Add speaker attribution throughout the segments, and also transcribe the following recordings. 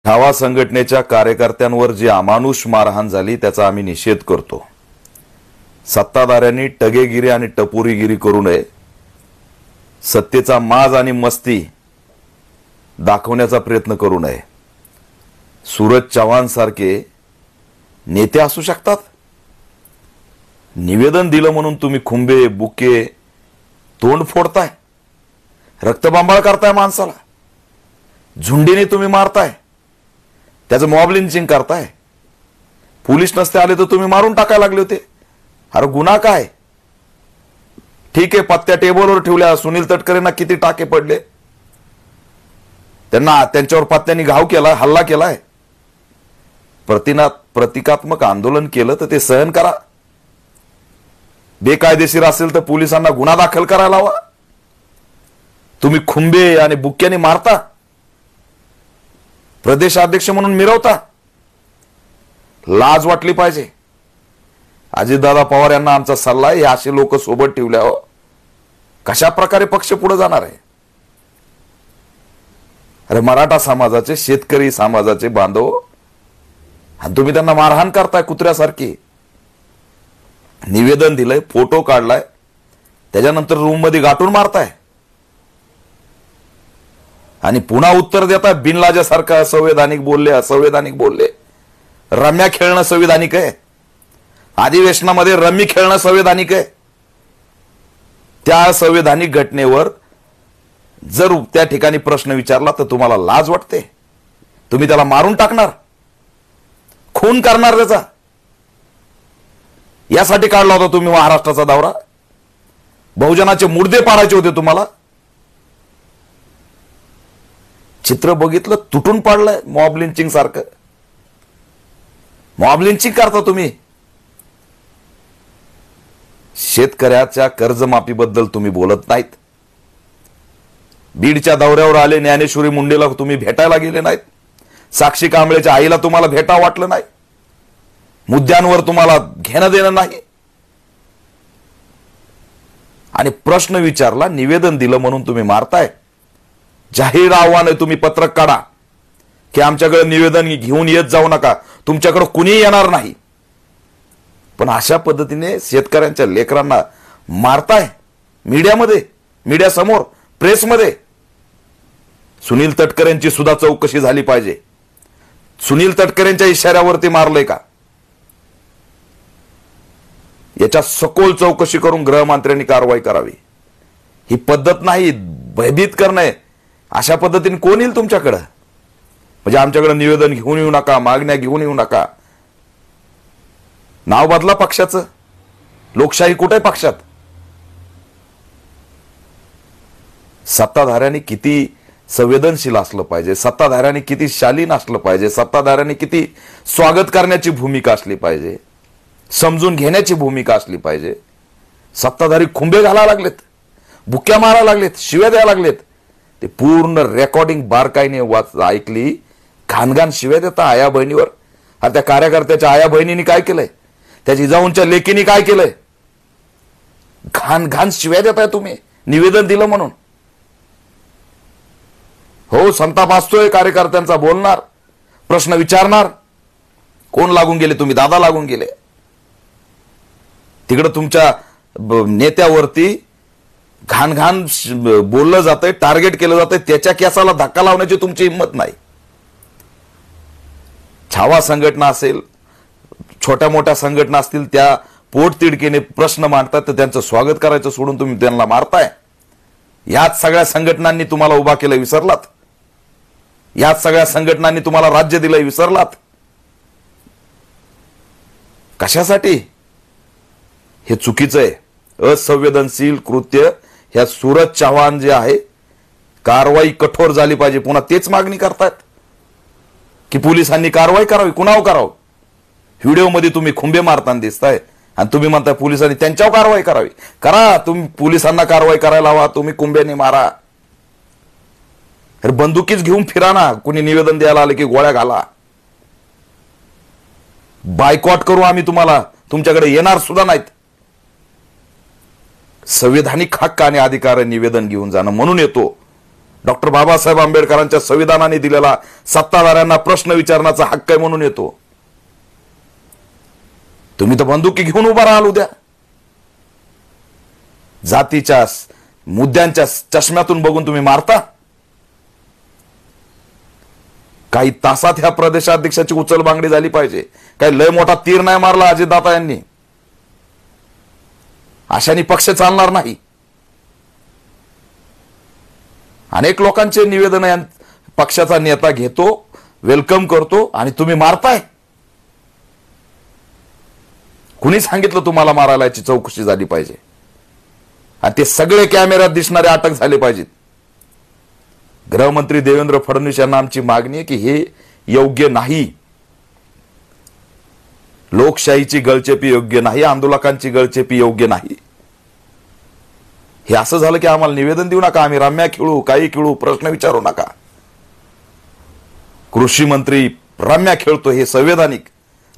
Speaker 1: छावा संघटनेच्या कार्यकर्त्यांवर जी अमानुष मारहाण झाली त्याचा आम्ही निषेध करतो। सत्ताधाऱ्यांनी टगेगिरी आणि टपोरीगिरी करू नये। सत्तेचा माज आणि मस्ती दाखवण्याचा प्रयत्न करू नये। सूरज चव्हाण सारखे नेते असू शकतात। निवेदन दिलं म्हणून तुम्ही खुंबे बुके तोंड फोडताय, रक्तबंबाळ करताय, माणसाला झुंडीने तुम्ही मारताय, त्याचं मॉब लिंचिंग करताय। पोलीस नसते आले तर तुम्ही मारून टाकायला लागले होते। अरे गुन्हा काय? ठीक आहे, पत्त्या टेबलवर ठेवल्या। सुनील तटकरेंना किती टाके पडले, त्यांना त्यांच्यावर पत्त्यांनी घाव केला, हल्ला केलाय। प्रतिकात्मक आंदोलन केलं तर ते सहन करा। बेकायदेशीर असेल तर पोलिसांना गुन्हा दाखल करायला हवा। तुम्ही खुंबे आणि बुक्क्याने मारता, प्रदेशाध्यक्ष म्हणून मिरवता। लाज वाटली पाहिजे। अजितदादा पवार यांना आमचा सल्ला आहे, हे असे लोक सोबत ठेवल्यावर कशा प्रकारे पक्ष पुढे जाणार आहे? अरे मराठा समाजाचे, शेतकरी समाजाचे बांधव, आणि तुम्ही त्यांना मारहाण करताय कुत्र्यासारखी। निवेदन दिलंय, फोटो काढलाय, त्याच्यानंतर रूम मध्ये गाठून मारताय आणि पुन्हा उत्तर देताय बिनलाजासारखं। असंवैधानिक बोलले, असंवैधानिक बोलले। रम्या खेळणं संविधानिक आहे? अधिवेशनामध्ये रम्मी खेळणं संविधानिक आहे? त्या संविधानिक घटनेवर जर त्या ठिकाणी प्रश्न विचारला तर तुम्हाला लाज वाटते? तुम्ही त्याला मारून टाकणार, खून करणार त्याचा? यासाठी काढला होता तुम्ही महाराष्ट्राचा दौरा? बहुजनाचे मुर्दे पाडायचे होते तुम्हाला? चित्र बघितलं, तुटून पाडलंय मॉब लिंचिंग सारखं। मॉब लिंचिंग करता तुम्ही। शेतकऱ्याच्या कर्जमाफीबद्दल तुम्ही बोलत नाहीत। बीडच्या दौऱ्यावर आले ज्ञानेश्वरी मुंडेला तुम्ही भेटायला गेले नाहीत। साक्षी कांबळेच्या आईला तुम्हाला भेटा वाटलं नाही। मुद्द्यांवर तुम्हाला घेणं देणं नाही। आणि प्रश्न विचारला, निवेदन दिलं म्हणून तुम्ही मारताय। जाहीर आव्हान आहे, तुम्ही पत्रक काढा की आमच्याकडे निवेदन घेऊन येत जाऊ नका, तुमच्याकडे कुणी येणार नाही। पण अशा पद्धतीने शेतकऱ्यांच्या लेकरांना मारताय मीडियामध्ये, मीडियासमोर, प्रेसमध्ये। सुनील तटकरेंची सुद्धा चौकशी झाली पाहिजे। सुनील तटकरेंच्या इशाऱ्यावरती मारलंय का? याच्या सखोल चौकशी करून गृहमंत्र्यांनी कारवाई करावी। ही पद्धत नाही, भयभीत करणे। अशा पद्धतीने कोण येईल तुमच्याकडे? म्हणजे आमच्याकडे निवेदन घेऊन येऊ नका, मागण्या घेऊन येऊ नका। नाव बदला पक्षाचं। लोकशाही कुठे पक्षात? सत्ताधाऱ्यांनी किती संवेदनशील असलं पाहिजे, सत्ताधाऱ्यांनी किती शालीन असलं पाहिजे, सत्ताधाऱ्यांनी किती स्वागत करण्याची भूमिका असली पाहिजे, समजून घेण्याची भूमिका असली पाहिजे। सत्ताधारी खुंबे घालायला लागलेत, बुक्या मारायला लागलेत, शिव्या द्यायला लागलेत। ते पूर्ण रेकॉर्डिंग बारकाईने ऐकली। घाणघाण शिव्या देता आया बहिणीवर। आता त्या कार्यकर्त्याच्या आया बहिणीने काय केलंय? त्या जिजाऊंच्या लेकीने काय केलंय? घाण घाण शिव्या देताय तुम्ही निवेदन दिलं म्हणून। हो, संताप असतोय कार्यकर्त्यांचा, बोलणार, प्रश्न विचारणार। कोण लागून गेले? तुम्ही दादा लागून गेले। तिकडे तुमच्या नेत्यावरती घाण घाण बोललं जातंय, टार्गेट केलं जातंय, त्याच्या केसाला धक्का लावण्याची तुमची हिंमत नाही। छावा संघटना असेल, छोट्या मोठ्या संघटना असतील, त्या पोटतिडकीने प्रश्न मांडतात तर त्यांचं स्वागत करायचं सोडून तुम्ही त्यांना मारताय। याच सगळ्या संघटनांनी तुम्हाला उभा केलं, विसरलात? याच सगळ्या संघटनांनी तुम्हाला राज्य दिलंय, विसरलात? कशासाठी? हे चुकीचं आहे। असंवेदनशील कृत्य ह्या सूरज चव्हाण जे आहे, कारवाई कठोर झाली पाहिजे। पुन्हा तेच मागणी करतात की पोलिसांनी कारवाई करावी। कुणावर करावं? व्हिडिओमध्ये तुम्ही खुंबे मारताना दिसताय आणि तुम्ही म्हणताय पोलिसांनी त्यांच्यावर कारवाई करावी। करा, तुम्ही पोलिसांना कारवाई करायला हवा, तुम्ही खुंबेने मारा। अरे बंदुकीच घेऊन फिरा ना। कुणी निवेदन द्यायला आले की गोळ्या घाला। बायकॉट करू आम्ही तुम्हाला, तुमच्याकडे येणार सुद्धा नाहीत। संवैधानिक हक्क आणि अधिकार निवेदन घेऊन जाणं म्हणून येतो। डॉक्टर बाबासाहेब आंबेडकरांच्या संविधानाने दिलेला सत्ताधाऱ्यांना प्रश्न विचारण्याचा हक्क आहे म्हणून येतो. तुम्ही तर बंदुकी घेऊन उभा राहाल उद्या. जातीच्या मुद्द्यांच्या चष्म्यातून बघून तुम्ही मारता. काही तासात ह्या प्रदेशाध्यक्षाची उचलबांगडी झाली पाहिजे. काही लय मोठा तीर नाही मारला अजितदादा यांनी. अशाने पक्ष चालणार नाही. अनेक लोकांचे निवेदन पक्षाचा नेता घेतो, वेलकम करतो आणि तुम्ही मारताय. कुणी सांगितलं तुम्हाला मारायला? याची चौकशी झाली पाहिजे आणि ते सगळे कॅमेऱ्यात दिसणारे अटक झाले पाहिजेत. गृहमंत्री देवेंद्र फडणवीस यांना आमची मागणी आहे की हे योग्य नाही. लोकशाहीची गळचेपी योग्य नाही, आंदोलकांची गळचेपी योग्य नाही. हे असं झालं की आम्हाला निवेदन देऊ नका, आम्ही रम्या खेळू, काही खेळू, प्रश्न विचारू नका. कृषी मंत्री रम्या खेळतो हे संवैधानिक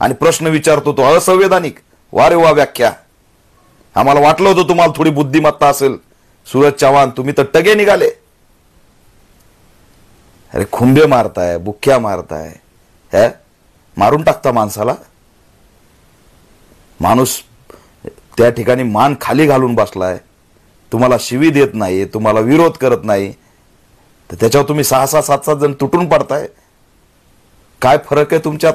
Speaker 1: आणि प्रश्न विचारतो तो असंवैधानिक. वा रे वा व्याख्या. आम्हाला वाटलं होतं तुम्हाला थोडी बुद्धिमत्ता असेल. सूरज चव्हाण, तुम्ही तर टगे निघाले. अरे खुंबे मारताय, बुक्क्या मारताय, हे मारून टाकता माणसाला. माणूस त्या ठिकाणी मान खाली घालून बसलाय, तुम्हाला शिवी देत नाही, तुम्हाला विरोध करत नाही, तर त्याच्यावर तुम्ही 6-6, 7-7 जण तुटून पडताय. काय फरक आहे तुमच्यात?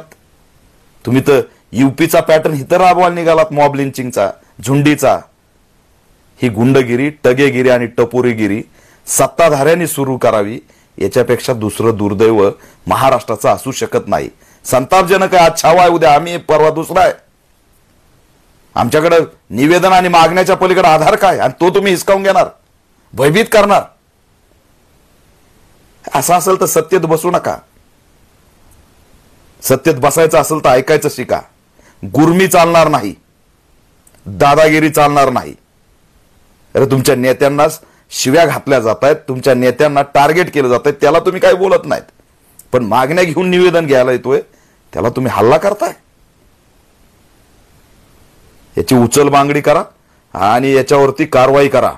Speaker 1: तुम्ही तर यूपीचा पॅटर्न इथं राबवायला निघालात, मॉब लिंचिंगचा, झुंडीचा. ही गुंडगिरी, टगेगिरी आणि टपोरीगिरी सत्ताधाऱ्यांनी सुरू करावी, याच्यापेक्षा दुसरं दुर्दैव महाराष्ट्राचं असू शकत नाही. संतापजनक आहे. आज छावा आहे, उद्या आम्ही, परवा दुसरा आहे. आमच्याकडे निवेदन आणि मागण्याच्या पलीकडे आधार काय? आणि तो तुम्ही हिसकावून घेणार, भयभीत करणार. असं असेल तर सत्तेत बसू नका. सत्तेत बसायचं असेल तर ऐकायचं शिका. गुरमी चालणार नाही, दादागिरी चालणार नाही. अरे तुमच्या नेत्यांना शिव्या घातल्या जात आहेत, तुमच्या नेत्यांना टार्गेट केलं जात आहे, त्याला तुम्ही काही बोलत नाहीत. पण मागण्या घेऊन निवेदन घ्यायला येतोय त्याला तुम्ही हल्ला करताय. याची उचलबांगडी करा आणि याच्यावरती कारवाई करा.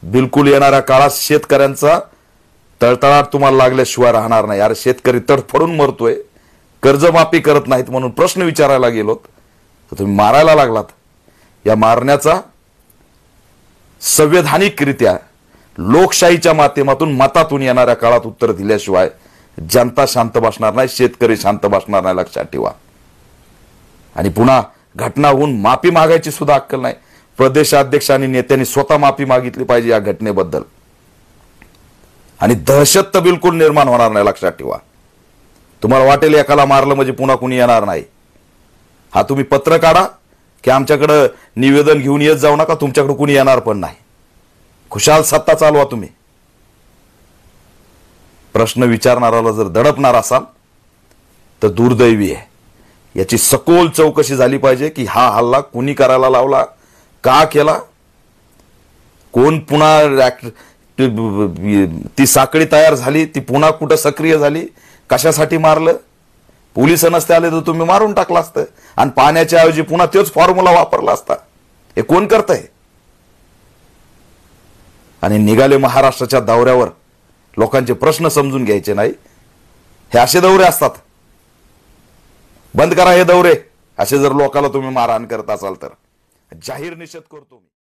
Speaker 1: बिलकुल येणाऱ्या काळात शेतकऱ्यांचा तळतळाट तुम्हाला लागल्याशिवाय राहणार नाही. अरे शेतकरी तडफडून मरतोय, कर्जमाफी करत नाहीत म्हणून प्रश्न विचारायला गेलोत तर तुम्ही मारायला लागलात. या मारण्याचा संवैधानिकरित्या लोकशाहीच्या माध्यमातून मतातून येणाऱ्या काळात उत्तर दिल्याशिवाय जनता शांत बसणार नाही, शेतकरी शांत बसणार नाही, लक्षात ठेवा. आणि पुन्हा घटना होऊन माफी मागायची सुद्धा अक्कल नाही. प्रदेशाध्यक्ष आणि नेत्यांनी स्वतः माफी मागितली पाहिजे या घटनेबद्दल. आणि दहशत तर बिलकुल निर्माण होणार नाही, लक्षात ठेवा. तुम्हाला वाटेल एकाला मारलं म्हणजे पुन्हा कुणी येणार नाही. हा तुम्ही पत्र काढा की आमच्याकडे निवेदन घेऊन येत जाऊ नका, तुमच्याकडे कुणी येणार पण नाही. खुशाल सत्ता चालवा तुम्ही. प्रश्न विचारणाराला जर दडपणार असाल तर दुर्दैवी आहे. याची सखोल चौकशी झाली पाहिजे की हा हल्ला कुणी करायला लावला, का केला, कोण पुन्हा ती साखळी तयार झाली, ती पुन्हा कुठं सक्रिय झाली, कशासाठी मारलं. पोलिस नसते आले तर तुम्ही मारून टाकला असतं आणि पाण्याच्या ऐवजी पुन्हा तोच फॉर्म्युला वापरला असता. हे कोण करतंय? आणि निघाले महाराष्ट्राच्या दौऱ्यावर. लोकांचे प्रश्न समजून घ्यायचे नाही. हे असे दौरे असतात. बंद करा हे दौरे. असे जर लोकांना तुम्ही मारहाण करत असाल तर जाहीर निषेध करतो.